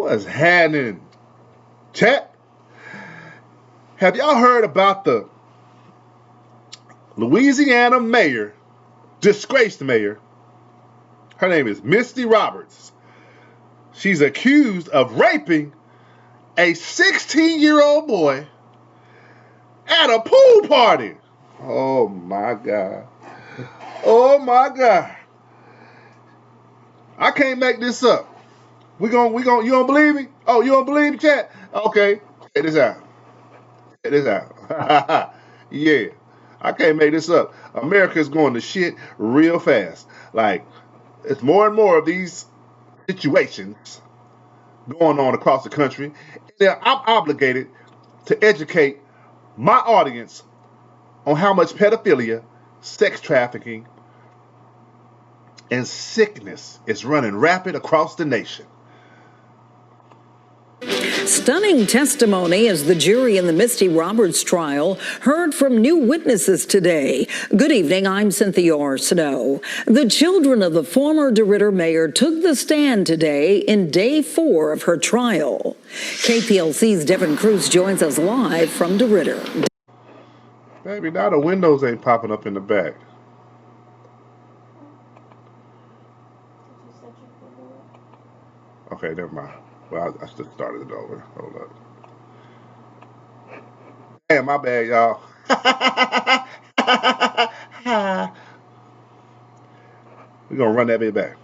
What's happening, chat? Have y'all heard about the Louisiana mayor, disgraced mayor? Her name is Misty Roberts. She's accused of raping a 16-year-old boy at a pool party. Oh my God. Oh my God. I can't make this up. You don't believe me? Oh, you don't believe me, chat? Okay, check this out. Check this out. Yeah, I can't make this up. America's going to shit real fast. Like, it's more and more of these situations going on across the country. And I'm obligated to educate my audience on how much pedophilia, sex trafficking, and sickness is running rapid across the nation. Stunning testimony as the jury in the Misty Roberts trial heard from new witnesses today. Good evening, I'm Cynthia R. Snow. The children of the former DeRidder mayor took the stand today in day 4 of her trial. KPLC's Devin Cruz joins us live from DeRidder. Baby, now the windows ain't popping up in the back. Okay, never mind. Well, I just started it over. Hold up. Damn, my bad, y'all. We're going to run that bit back.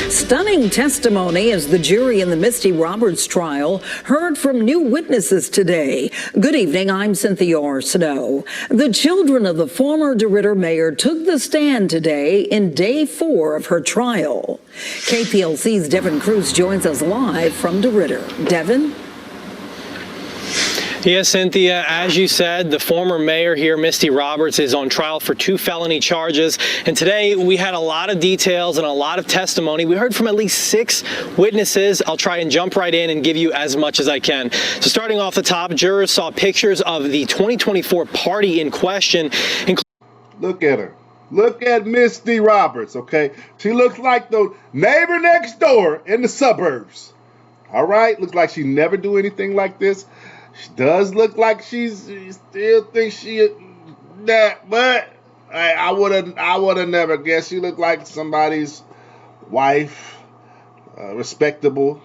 Stunning testimony as the jury in the Misty Roberts trial heard from new witnesses today. Good evening, I'm Cynthia R. Snow. The children of the former DeRidder mayor took the stand today in day 4 of her trial. KPLC's Devin Cruz joins us live from DeRidder. Devin? Yes, Cynthia, as you said, the former mayor here, Misty Roberts, is on trial for 2 felony charges. And today we had a lot of details and a lot of testimony. We heard from at least 6 witnesses. I'll try and jump right in and give you as much as I can. So starting off the top, jurors saw pictures of the 2024 party in question. Look at her. Look at Misty Roberts, okay? She looks like the neighbor next door in the suburbs. All right? Looks like she never do anything like this. She does look like she still thinks she that, but I would have never guessed. She looked like somebody's wife, respectable,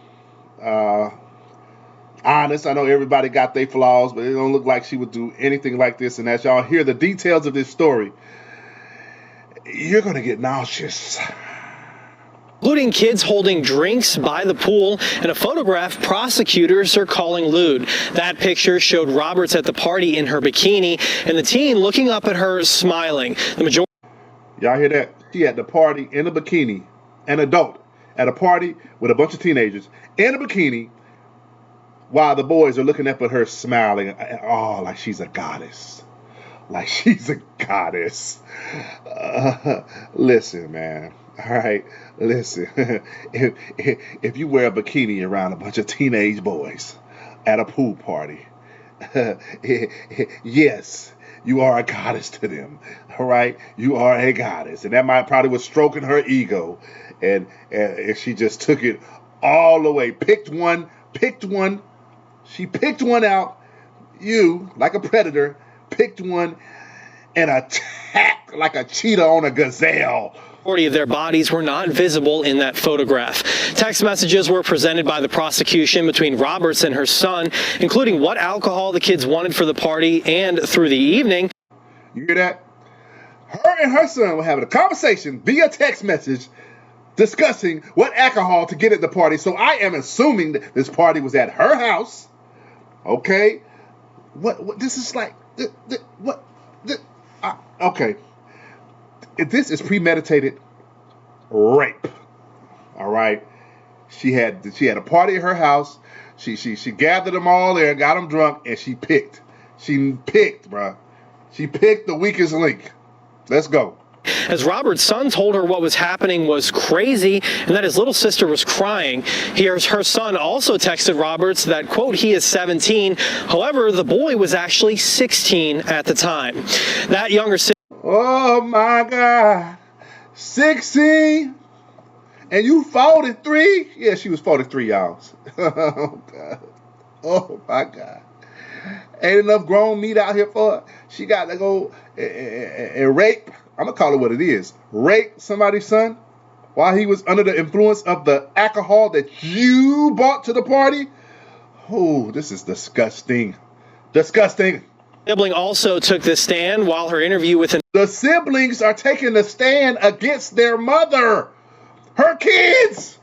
honest. I know everybody got their flaws, but it don't look like she would do anything like this. And as y'all hear the details of this story, you're gonna get nauseous. Including kids holding drinks by the pool and a photograph prosecutors are calling lewd. That picture showed Roberts at the party in her bikini and the teen looking up at her smiling. The majority. Y'all hear that? She at the party in a bikini, an adult at a party with a bunch of teenagers in a bikini while the boys are looking up at her smiling. Oh, like she's a goddess. Like she's a goddess. Listen, man. All right, listen, if you wear a bikini around a bunch of teenage boys at a pool party, yes, you are a goddess to them, all right? You are a goddess. And that might probably was stroking her ego, and she just took it all the way. Picked one. She picked one out, you, like a predator, picked one and attacked like a cheetah on a gazelle. Of their bodies were not visible in that photograph. Text messages were presented by the prosecution between Roberts and her son, including what alcohol the kids wanted for the party and through the evening. You hear that? Her and her son were having a conversation via text message discussing what alcohol to get at the party. So I am assuming that this party was at her house. Okay? What this is like, okay. This is premeditated rape. All right. She had a party at her house. She gathered them all there, got them drunk, and she picked, bruh. She picked the weakest link. Let's go. As Robert's son told her what was happening was crazy and that his little sister was crying. Here's her son also texted Roberts that, quote, he is 17. However, the boy was actually 16 at the time. That younger sister. Oh my God, 16, And you 43? Yeah, she was 43, y'all. Oh, God. Oh, my God. Ain't enough grown meat out here for her. She got to go and rape. I'm going to call it what it is. Rape somebody's son while he was under the influence of the alcohol that you brought to the party. Oh, this is disgusting. Disgusting. Sibling also took the stand while her interview with the siblings are taking the stand against their mother. Her kids.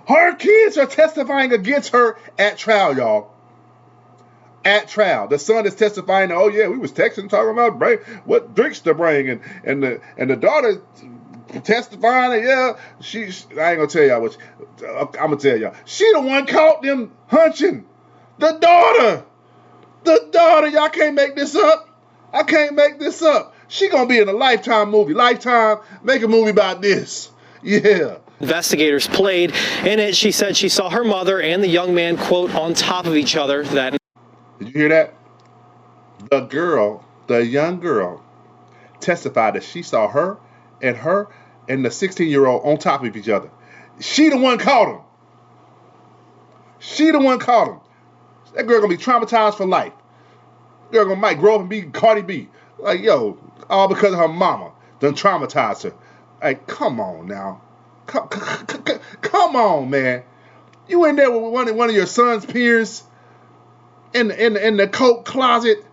Her kids are testifying against her at trial, y'all. At trial. The son is testifying, oh yeah, we was texting talking about what drinks to bring, and the daughter testifying that I ain't gonna tell y'all I'm gonna tell y'all. She the one caught them hunching. The daughter, y'all can't make this up. I can't make this up. She gonna be in a Lifetime movie. Lifetime, make a movie about this. Yeah. Investigators played. In it, she said she saw her mother and the young man, quote, on top of each other that night. Did you hear that? The young girl, testified that she saw her and the 16-year-old on top of each other. She the one caught him. She the one caught him. That girl gonna be traumatized for life. Girl might grow up and be Cardi B. Like, yo, all because of her mama done traumatized her. Like, come on now. Come on, man. You in there with one of your son's peers in the coat closet.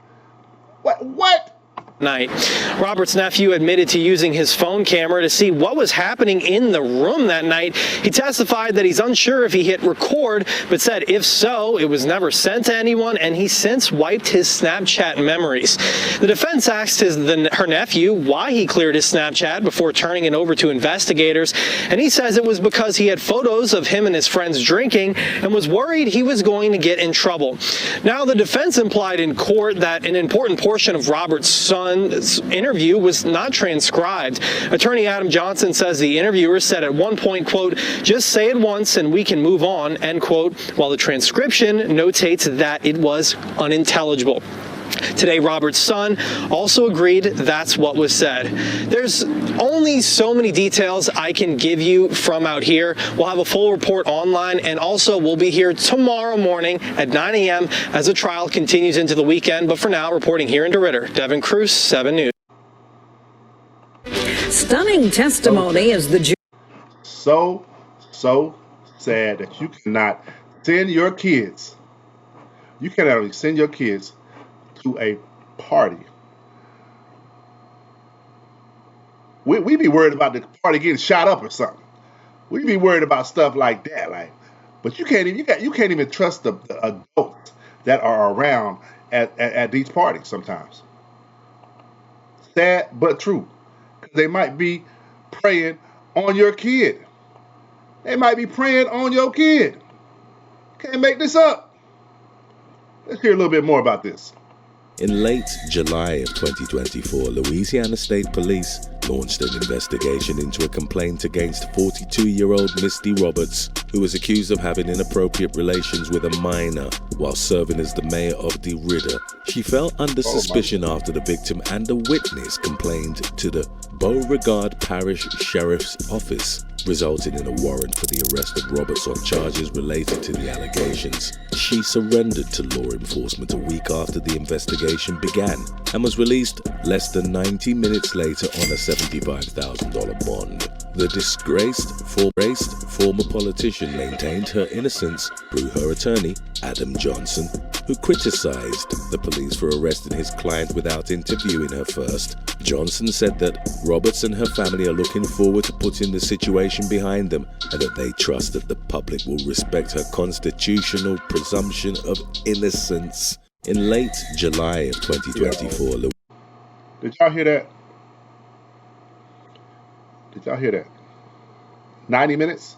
What? Night. Robert's nephew admitted to using his phone camera to see what was happening in the room that night. He testified that he's unsure if he hit record, but said if so, it was never sent to anyone, and he since wiped his Snapchat memories. The defense asked her nephew why he cleared his Snapchat before turning it over to investigators, and he says it was because he had photos of him and his friends drinking and was worried he was going to get in trouble. Now, the defense implied in court that an important portion of Robert's son's interview was not transcribed. Attorney Adam Johnson says the interviewer said at one point, quote, just say it once and we can move on, end quote, while the transcription notates that it was unintelligible. Today, Robert's son also agreed that's what was said. There's only so many details I can give you from out here. We'll have a full report online, and also we'll be here tomorrow morning at 9 a.m. as the trial continues into the weekend. But for now, reporting here in DeRidder, Devin Cruz, 7 News. Stunning testimony as the jury. So sad that you cannot send your kids. You cannot only send your kids to a party. We be worried about the party getting shot up or something. We be worried about stuff like that, but you can't even trust the adults that are around at these parties sometimes. Sad but true. They might be preying on your kid. They might be preying on your kid. Can't make this up. Let's hear a little bit more about this. In late July of 2024, Louisiana State Police launched an investigation into a complaint against 42-year-old Misty Roberts, who was accused of having inappropriate relations with a minor while serving as the mayor of DeRidder. She fell under suspicion after the victim and a witness complained to the Beauregard Parish Sheriff's Office, resulting in a warrant for the arrest of Roberts on charges related to the allegations. She surrendered to law enforcement a week after the investigation began and was released less than 90 minutes later on a $75,000 bond. The disgraced former politician maintained her innocence through her attorney, Adam Johnson, who criticized the police for arresting his client without interviewing her first. Johnson said that Roberts and her family are looking forward to putting the situation behind them and that they trust that the public will respect her constitutional presumption of innocence. In late July of 2024, Did y'all hear that? Did y'all hear that? 90 minutes?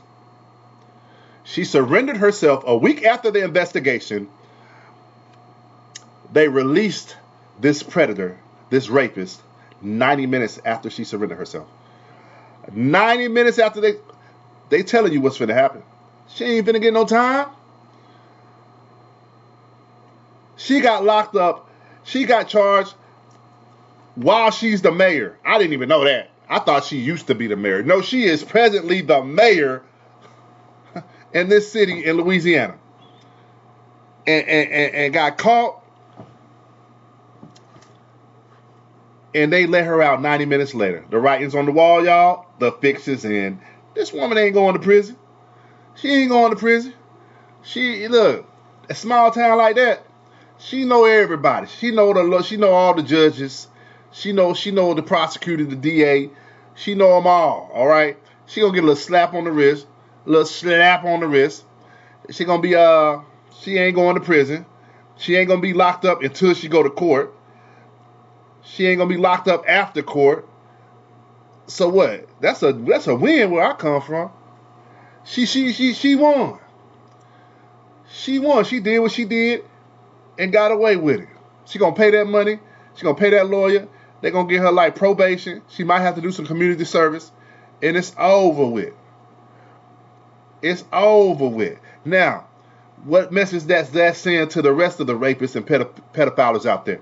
She surrendered herself a week after the investigation. They released this predator, this rapist, 90 minutes after she surrendered herself. 90 minutes after they telling you what's finna happen. She ain't finna get no time. She got locked up. She got charged while she's the mayor. I didn't even know that. I thought she used to be the mayor. No, she is presently the mayor in this city in Louisiana. And got caught. And they let her out 90 minutes later. The writing's on the wall, y'all. The fix is in. This woman ain't going to prison. She ain't going to prison. Look, a small town like that, she know everybody. She know all the judges. She know the prosecutor, the DA. She know them all right? She gonna get a little slap on the wrist. She gonna be, she ain't going to prison. She ain't gonna be locked up until she go to court. She ain't gonna be locked up after court. So what? That's a win where I come from. She won. She won. She did what she did and got away with it. She gonna pay that money. She gonna pay that lawyer. They gonna get her like probation. She might have to do some community service, and it's over with. It's over with. Now, what message that's saying to the rest of the rapists and pedophiles out there?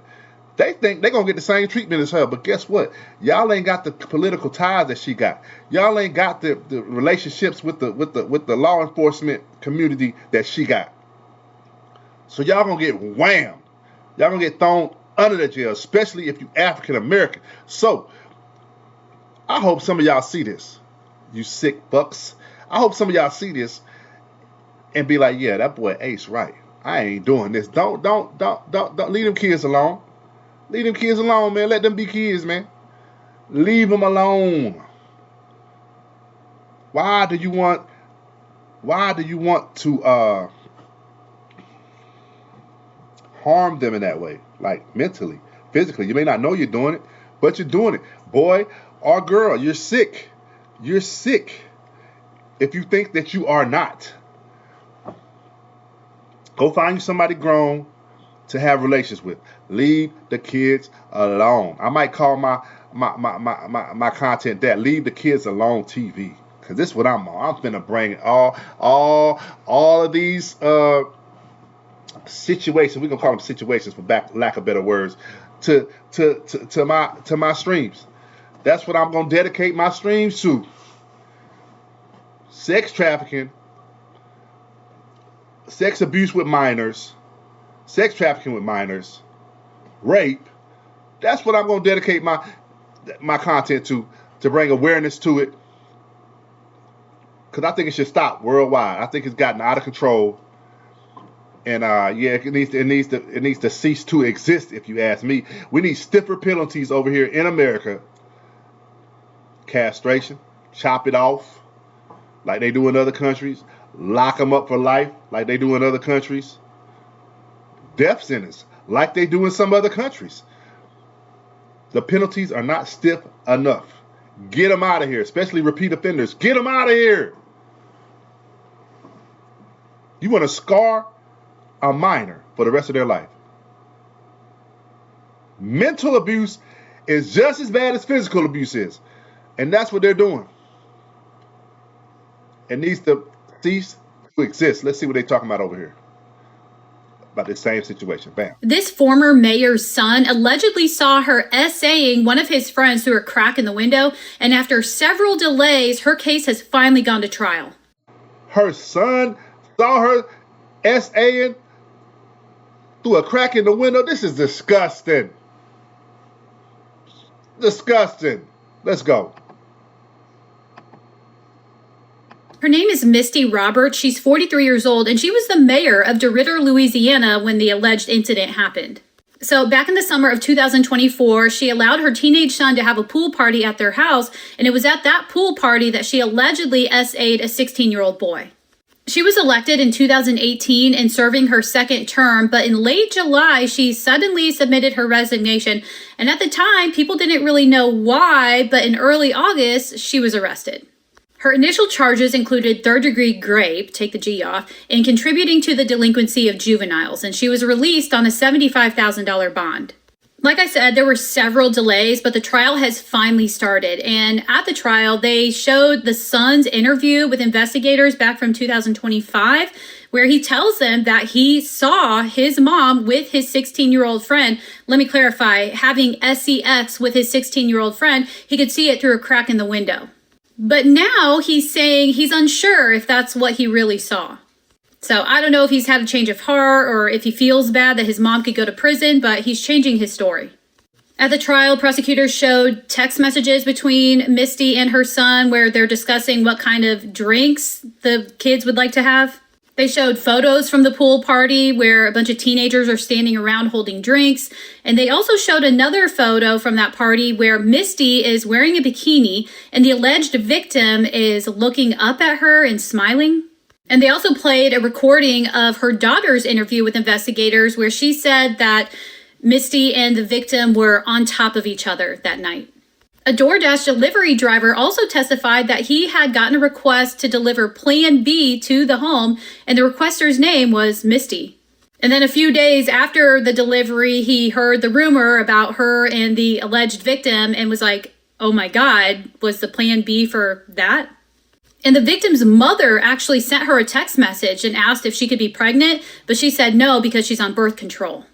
They think they're going to get the same treatment as her, but guess what? Y'all ain't got the political ties that she got. Y'all ain't got the relationships with the law enforcement community that she got. So y'all going to get whammed. Y'all going to get thrown under the jail, especially if you African American. So I hope some of y'all see this, you sick fucks. I hope some of y'all see this and be like, yeah, that boy Ace right. I ain't doing this. Don't leave them kids alone. Leave them kids alone, man. Let them be kids, man. Leave them alone. Why do you want to harm them in that way? Like mentally, physically. You may not know you're doing it, but you're doing it. Boy or girl, you're sick. You're sick if you think that you are not. Go find you somebody grown to have relations with. Leave the kids alone. I might call my content that. Leave the kids alone TV. Because this is what I'm on. I'm finna bring all of these situations, we're gonna call them situations for lack of better words, to my streams. That's what I'm gonna dedicate my streams to. Sex trafficking, sex abuse with minors, sex trafficking with minors, rape. That's what I'm going to dedicate my content to bring awareness to it. Because I think it should stop worldwide. I think it's gotten out of control. And yeah, it needs to cease to exist, if you ask me. We need stiffer penalties over here in America. Castration, chop it off like they do in other countries. Lock them up for life like they do in other countries. Death sentence like they do in some other countries. The penalties are not stiff enough. Get them out of here, especially repeat offenders. Get them out of here. You want to scar a minor for the rest of their life. Mental abuse is just as bad as physical abuse is. And that's what they're doing. It needs to cease to exist. Let's see what they're talking about over here. About the same situation. Bam. This former mayor's son allegedly saw her essaying one of his friends through a crack in the window, and after several delays, her case has finally gone to trial. Her son saw her essaying through a crack in the window? This is disgusting. Disgusting. Let's go. Her name is Misty Roberts. She's 43 years old, and she was the mayor of DeRidder, Louisiana, when the alleged incident happened. So back in the summer of 2024, she allowed her teenage son to have a pool party at their house, and it was at that pool party that she allegedly SA'd a 16-year-old boy. She was elected in 2018 and serving her second term, but in late July, she suddenly submitted her resignation, and at the time, people didn't really know why, but in early August, she was arrested. Her initial charges included third-degree grape, take the G off, and contributing to the delinquency of juveniles, and she was released on a $75,000 bond. Like I said, there were several delays, but the trial has finally started. And at the trial, they showed the son's interview with investigators back from 2025, where he tells them that he saw his mom with his 16-year-old friend. Let me clarify, having sex with his 16-year-old friend, he could see it through a crack in the window. But now he's saying he's unsure if that's what he really saw. So I don't know if he's had a change of heart or if he feels bad that his mom could go to prison, but he's changing his story. At the trial, prosecutors showed text messages between Misty and her son where they're discussing what kind of drinks the kids would like to have. They showed photos from the pool party where a bunch of teenagers are standing around holding drinks. And they also showed another photo from that party where Misty is wearing a bikini and the alleged victim is looking up at her and smiling. And they also played a recording of her daughter's interview with investigators where she said that Misty and the victim were on top of each other that night. A DoorDash delivery driver also testified that he had gotten a request to deliver Plan B to the home, and the requester's name was Misty. And then a few days after the delivery, he heard the rumor about her and the alleged victim and was like, oh my God, was the Plan B for that? And the victim's mother actually sent her a text message and asked if she could be pregnant, but she said no because she's on birth control.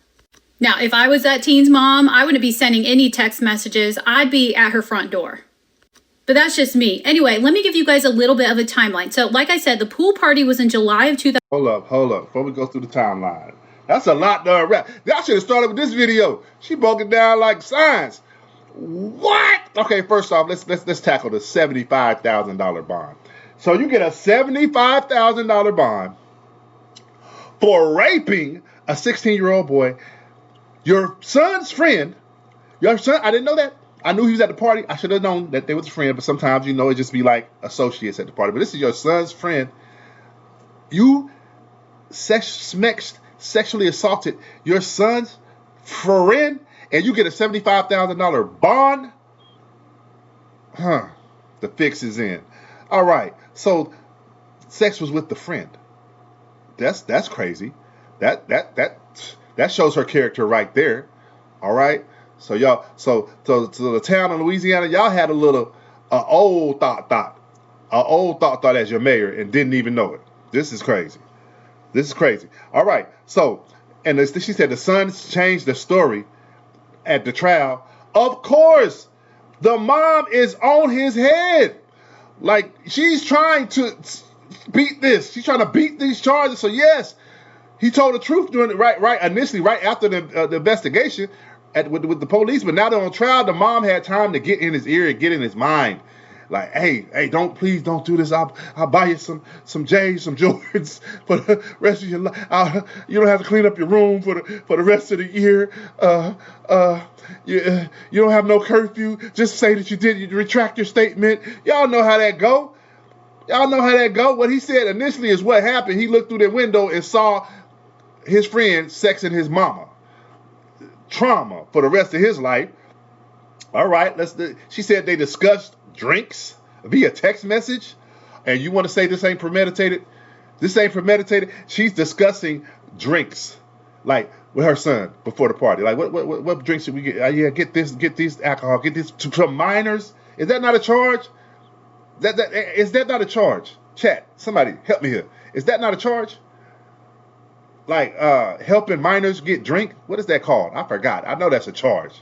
Now, if I was that teen's mom, I wouldn't be sending any text messages. I'd be at her front door. But that's just me. Anyway, let me give you guys a little bit of a timeline. So like I said, the pool party was in July of 2000. Hold up. Before we go through the timeline. That's a lot to unwrap. I should have started with this video. She broke it down like science. What? Okay, first off, let's tackle the $75,000 bond. So you get a $75,000 bond for raping a 16-year-old boy. Your son's friend, I didn't know that. I knew he was at the party. I should have known that they was a friend, but sometimes, it just be like associates at the party. But this is your son's friend. You sexually assaulted your son's friend, and you get a $75,000 bond? The fix is in. All right. So sex was with the friend. That's crazy. That shows her character right there. All right. So y'all, so the town in Louisiana, y'all had a little old thought as your mayor and didn't even know it. This is crazy. All right. So, and she said the son changed the story at the trial. Of course, the mom is on his head. Like, she's trying to beat this. She's trying to beat these charges. So yes, he told the truth during initially, right after the investigation with the police. But now they're on trial. The mom had time to get in his ear and get in his mind. Like, hey, please don't do this. I'll buy you some J's, some Jordans for the rest of your life. You don't have to clean up your room for the rest of the year. You don't have no curfew. Just say that you did. You retract your statement. Y'all know how that go. What he said initially is what happened. He looked through the window and saw his friend sexing his mama. Trauma for the rest of his life. All right, she said they discussed drinks via text message, and you want to say this ain't premeditated? She's discussing drinks, like with her son before the party. Like, what drinks should we get? Get this alcohol, get this to minors. Is that not a charge? Is that not a charge? Chat, somebody help me here. Is that not a charge? Like helping minors get drink? What is that called? I forgot. I know that's a charge.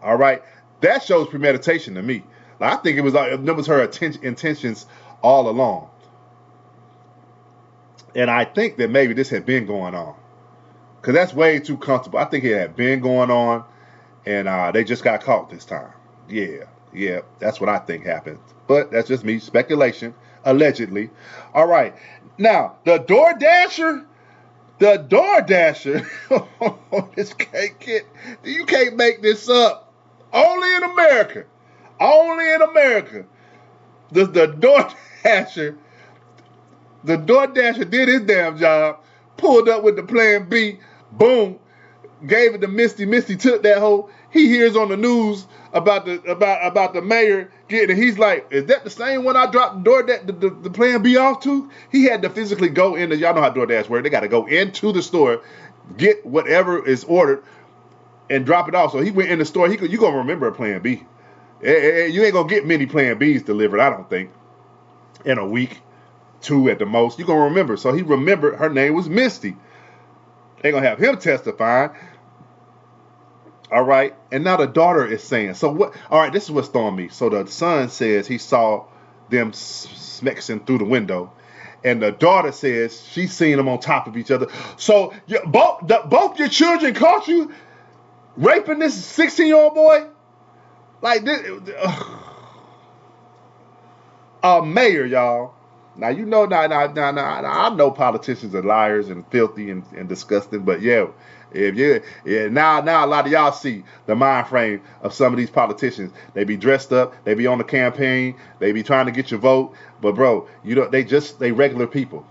All right, that shows premeditation to me. Like, I think it was her intentions all along. And I think that maybe this had been going on, because that's way too comfortable. I think it had been going on, and they just got caught this time. Yeah, that's what I think happened. But that's just me, speculation, allegedly. All right, now the DoorDasher, this can't get. You can't make this up. Only in America. The DoorDasher did his damn job, pulled up with the Plan B, boom, gave it to Misty. Misty took that hoe. He hears on the news about the mayor getting it. He's like, is that the same one I dropped the Plan B off to? He had to physically go in. Y'all know how DoorDash works. They got to go into the store, get whatever is ordered, and drop it off. So he went in the store. You going to remember a Plan B. You ain't going to get many Plan Bs delivered, I don't think, in a week, 2 at the most. You're going to remember. So he remembered her name was Misty. They're going to have him testifying. All right. And now the daughter is saying, so what? All right, this is what's throwing me. So the son says he saw them smexing through the window. And the daughter says she's seen them on top of each other. So both your children caught you raping this 16-year-old boy? Like this, a mayor, y'all. Now you know, now I know politicians are liars and filthy and disgusting, but yeah, now a lot of y'all see the mind frame of some of these politicians. They be dressed up, they be on the campaign, they be trying to get your vote, but bro, they regular people,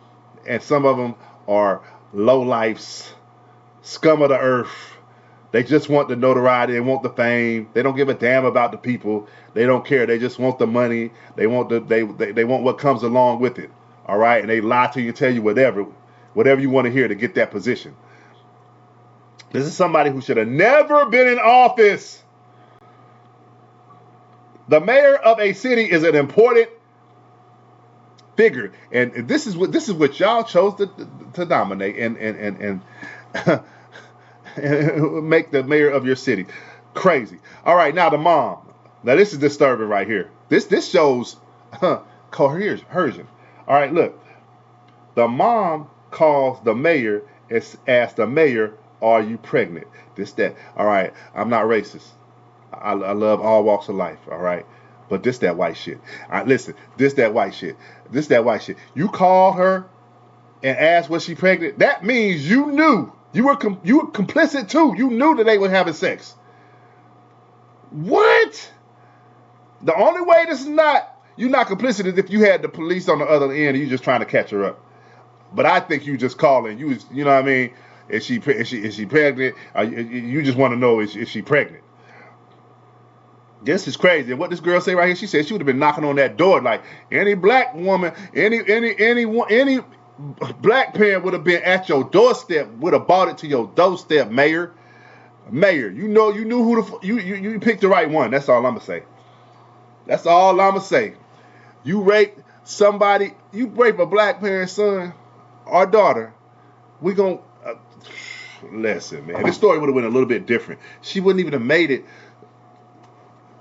and some of them are low lifes, scum of the earth. They just want the notoriety. They want the fame. They don't give a damn about the people. They don't care. They just want the money. They want they want what comes along with it. All right, and they lie to you and tell you whatever you want to hear to get that position. This is somebody who should have never been in office. The mayor of a city is an important figure, and this is what y'all chose to dominate and make the mayor of your city. Crazy. All right, now the mom. Now this is disturbing right here. This shows coercion. All right, look. The mom calls the mayor and asks the mayor, "Are you pregnant?" That. All right, I'm not racist. I love all walks of life. All right, but that white shit. Listen, that white shit. That white shit. You called her and asked was she pregnant. That means you knew. You were complicit too. You knew that they were having sex. What? The only way you're not complicit is if you had the police on the other end and you just trying to catch her up. But I think you just calling. You know what I mean? Is she pregnant? You just want to know is she pregnant? This is crazy. And what this girl say right here? She said she would have been knocking on that door like any black woman, any black parent would have been at your doorstep, would have bought it to your doorstep, mayor. You knew who you picked the right one. That's all I'm gonna say. That's all I'm gonna say. You rape somebody, you rape a black parent's son or daughter, we gonna listen, man. This story would have been a little bit different. She wouldn't even have made it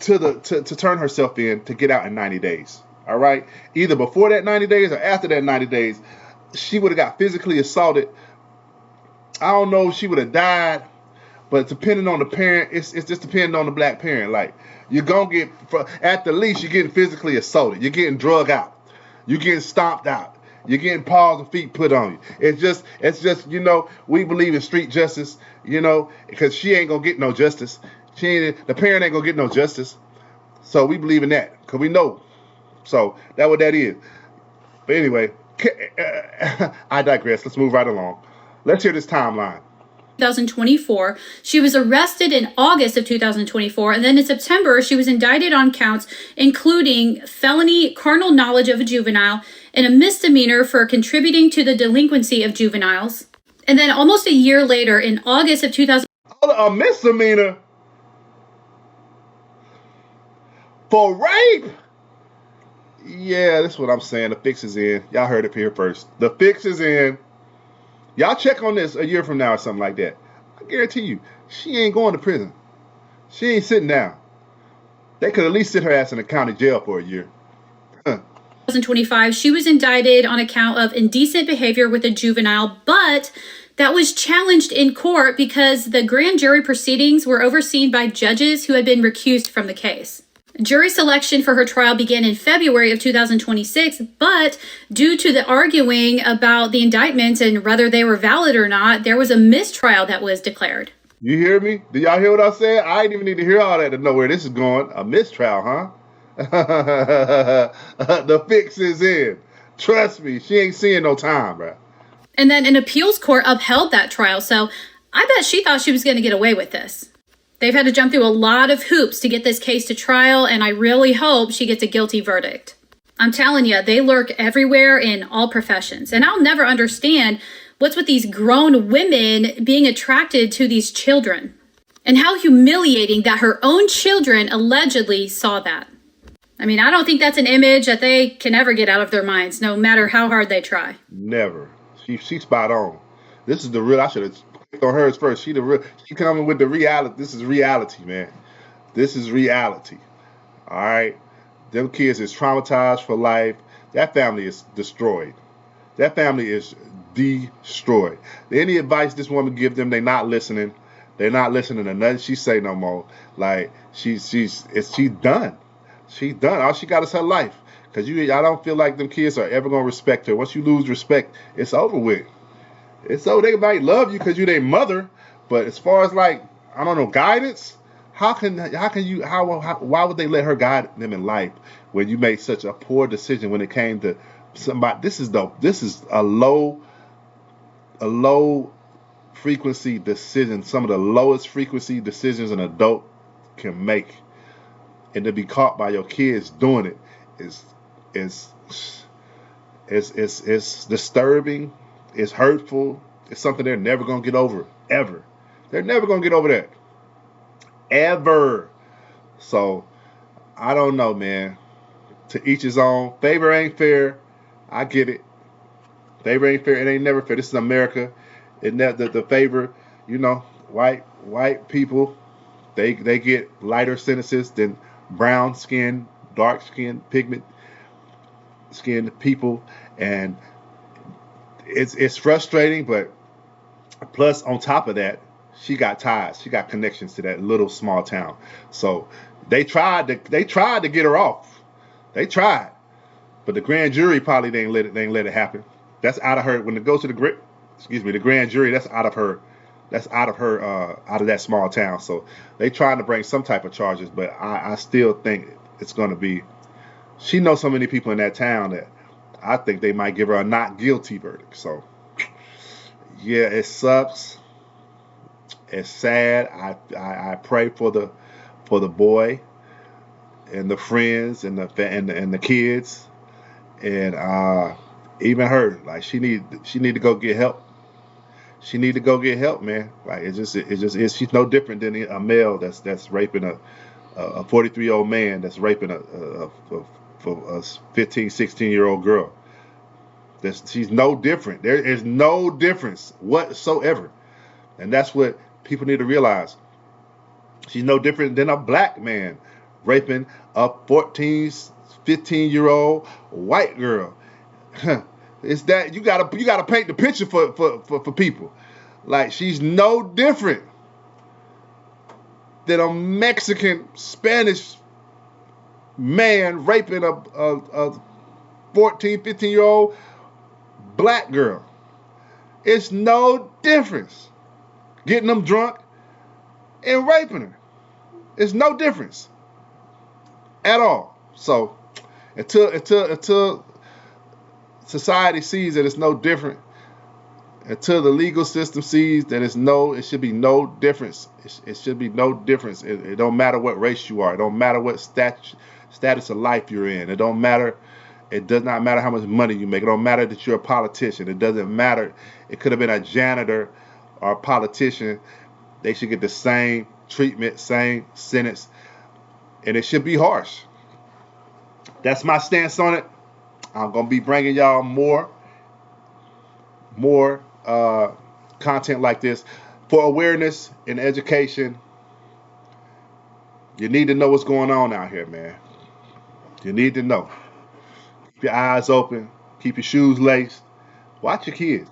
to turn herself in to get out in 90 days. All right, either before that 90 days or after that 90 days. She would have got physically assaulted. I don't know if she would have died, but depending on the parent, it's just depending on the black parent. Like, you're going to get, at the least, you're getting physically assaulted. You're getting drug out. You're getting stomped out. You're getting paws and feet put on you. It's just, we believe in street justice, because she ain't going to get no justice. The parent ain't going to get no justice. So we believe in that, because we know. So that's what that is. But anyway, I digress. Let's move right along. Let's hear this timeline. 2024. She was arrested in August of 2024, and then in September, she was indicted on counts including felony carnal knowledge of a juvenile and a misdemeanor for contributing to the delinquency of juveniles. And then almost a year later, in August of 2000, a misdemeanor for rape. Yeah, that's what I'm saying. The fix is in. Y'all heard it here first. The fix is in. Y'all check on this a year from now or something like that. I guarantee you, she ain't going to prison. She ain't sitting down. They could at least sit her ass in a county jail for a year. 2025, she was indicted on account of indecent behavior with a juvenile, but that was challenged in court because the grand jury proceedings were overseen by judges who had been recused from the case. Jury selection for her trial began in February of 2026, but due to the arguing about the indictments and whether they were valid or not, there was a mistrial that was declared. You hear me? Do y'all hear what I said? I didn't even need to hear all that to know where this is going. A mistrial, huh? The fix is in. Trust me, she ain't seeing no time, bro. And then an appeals court upheld that trial, so I bet she thought she was going to get away with this. They've had to jump through a lot of hoops to get this case to trial, and I really hope she gets a guilty verdict. I'm telling you, they lurk everywhere in all professions, and I'll never understand what's with these grown women being attracted to these children. And how humiliating that her own children allegedly saw that. I mean, I don't think that's an image that they can ever get out of their minds, no matter how hard they try. Never. She's spot on. This is the real. I should have clicked on hers first. She the real. She coming with the reality. This is reality, man. This is reality. All right. Them kids is traumatized for life. That family is destroyed. That family is destroyed. Any advice this woman give them, they not listening. They're not listening to nothing she say no more. Like she's done. She's done. All she got is her life. Cause I don't feel like them kids are ever gonna respect her. Once you lose respect, it's over with. It's over. They might love you because you're their mother, but as far as like, I don't know, guidance, why would they let her guide them in life when you made such a poor decision when it came to somebody? This is a low frequency decision, some of the lowest frequency decisions an adult can make, and to be caught by your kids doing it is disturbing. It's hurtful. It's something they're never gonna get over, ever. They're never gonna get over that, ever. So I don't know, man. To each his own. Favor ain't fair. I get it. Favor ain't fair. It ain't never fair. This is America. The favor, white people, they get lighter sentences than brown skinned, dark skinned, pigment skinned people, and it's frustrating. But plus, on top of that, she got ties, she got connections to that little small town. So they tried to get her off. They tried, but the grand jury probably didn't let it happen. That's out of her. When it goes to the grand jury, that's out of her. Out of that small town. So they trying to bring some type of charges, but I still think it's going to be. She knows so many people in that town that I think they might give her a not guilty verdict. So yeah, it sucks. It's sad. I pray for the boy and the friends and the kids, and even her. Like she need to go get help. She need to go get help, man. Like it just is. She's no different than a male that's raping a 43-year-old man that's raping a 15, 16-year-old girl. She's no different. There is no difference whatsoever, and that's what people need to realize. She's no different than a black man raping a 14, 15-year-old white girl. It's that you gotta paint the picture for people. Like she's no different than a Mexican Spanish man raping a 14, 15-year-old black girl. It's no difference. Getting them drunk and raping her. It's no difference at all. So until society sees that it's no different, until the legal system sees that it should be no difference. It should be no difference. It don't matter what race you are. It don't matter what status of life you're in. It don't matter. It does not matter how much money you make. It don't matter that you're a politician. It doesn't matter. It could have been a janitor or a politician. They should get the same treatment, same sentence, and it should be harsh. That's my stance on it. I'm going to be bringing y'all more content like this for awareness and education. You need to know what's going on out here, man. You need to know. Keep your eyes open. Keep your shoes laced. Watch your kids.